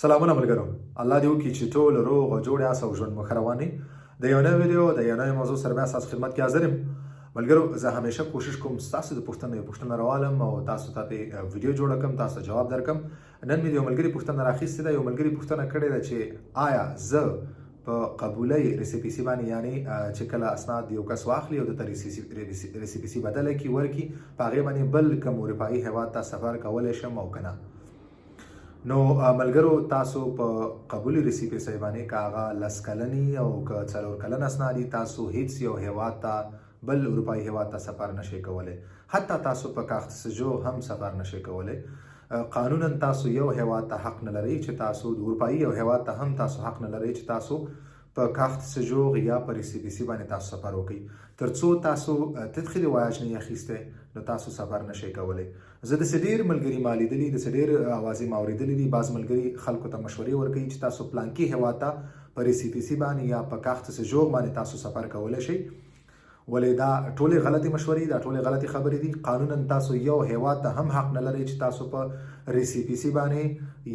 سلامونه ملګرو، الله دې وکړي چې ټول روغ او جوړ یاست او ژوند مو ښه روان وي. د یو نوې ویډیو د یو نوې موضوع سره بیا ستاسو خدمت کې حاضر یم. ملګرو، زه همیشه کوشش کوم ستاسو د پوښتنو یو پوښتنه راوالم او تاسو ته پرې ویډیو جوړه کړم، تاسو ته جواب درکړم. نن مې د یو ملګري پوښتنه راخیستې ده. یو ملګري پوښتنه کړې ده چې آیا زه په قبولۍ ریسیپیسي باندې، یعنی چې کله اسناد یو کس واخلي او د ریسیپیسي بدله کړي ورکړي، په هغې باندې بل کوم اروپایي هېواد ته سفر کولی شم او که نه؟ نو ملګرو، تاسو په قبولي ریسیپیسي باندې که هغه 10 کلني او که 4 کلن اسناد دي، تاسو هیڅ یو هېواد ته، بل اروپایي هېواد ته سفر نشئ کولی. حتی تاسو په کاخت سجو هم سفر نشئ کولی. قانونا تاسو یو هېواد ته حق نه لرئ چې تاسو د اروپایي یو هېواد ته هم تاسو حق نه لرئ چې تاسو په کاخت سجوغ یا په ریسیپیسي باندې تاسو سفر وکړئ. تر څو تاسو تدخي رواج نه اخیسته، نو تاسو سفر نشئ کولی. زه داسې ډېر ملګري ما لیدلي، داسې ډېر اوازې ما اورېدلي دي. بعض ملګري خلکو ته مشورې ورکوي چې تاسو پلانکي هېواد ته په ریسیپیسي باندې یا په کاخت سجوغ باندې تاسو سفر کولی شئ. ولې دا ټولې غلطي مشورې، دا ټولې غلطي خبرې دي. قانونا تاسو یو هېواد ته هم حق نه لرئ چې تاسو په ریسیپیسي باندې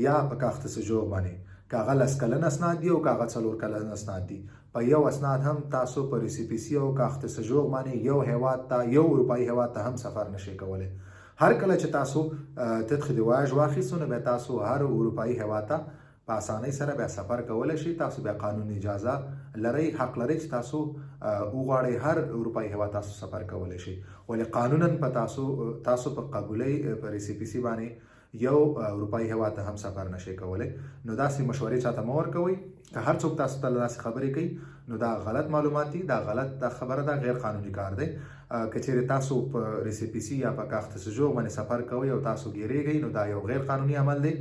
یا په کاخت سجوغ باندې، که هغه 10 کلن اسناد دي او که هغه 4 کلن اسناد دي، په یو اسناد هم تاسو په ریسیپیسي او کاخت سجوغ باندې یو هېواد ته، یو اروپایي هېواد ته هم سفر نشئ کولی. هر کله چې تاسو تدخي رواج واخیستو، نو بیا تاسو هر اروپایي هېواد ته په اسانۍ سره بیا سفر کولی شئ. تاسو بیا قانوني اجازه لرئ، حق لرئ چې تاسو وغواړئ هر اروپایي هېواد تاسو سفر کولی شئ. ولې قانونا په تاسو په قبولۍ په ریسیپیسي باندې یو اروپایي هېواد ته هم سفر نشئ کولی. نو داسې مشورې چاته مه ورکوئ. که هر څوک تاسو ته داسې خبرې کوي، نو دا غلط معلومات دي، دا غلط خبره ده، غیر قانوني کار دی. که چیرې تاسو په ریسیپیسي یا په کاخت سجوغ باندې سفر کوئ او تاسو ګیرېږئ، نو دا یو غیر قانوني عمل دی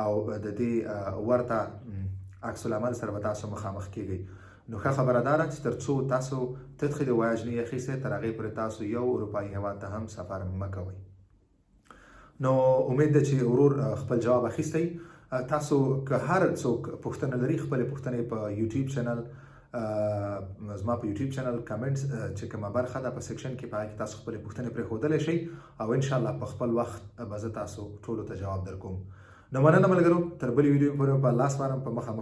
او د دې ورته عکس العمل سره به تاسو مخامخ کیږئ. نو ښه خبره دا ده چې تر څو تاسو تدخي رواج نه اخیستی، تر هغې پورې تاسو یو اروپایي هېواد ته هم سفر مه کوئ. نو امید ده چې ورور خپل جواب اخیستی. تاسو که هر څوک پوښتنه لري، خپلې پوښتنې په یوټیوب چینل، زما په یوټیوب چینل کمنټس چې کومه برخه ده په سیکشن کې، په هغې کې تاسو خپلې پوښتنې پرېښودلی شئ او انشاءالله په خپل وخت به زه تاسو ټولو ته جواب درکوم. نو مننه ملګرو، تر بلې ویډیو پورې په الله سپارم. په مخه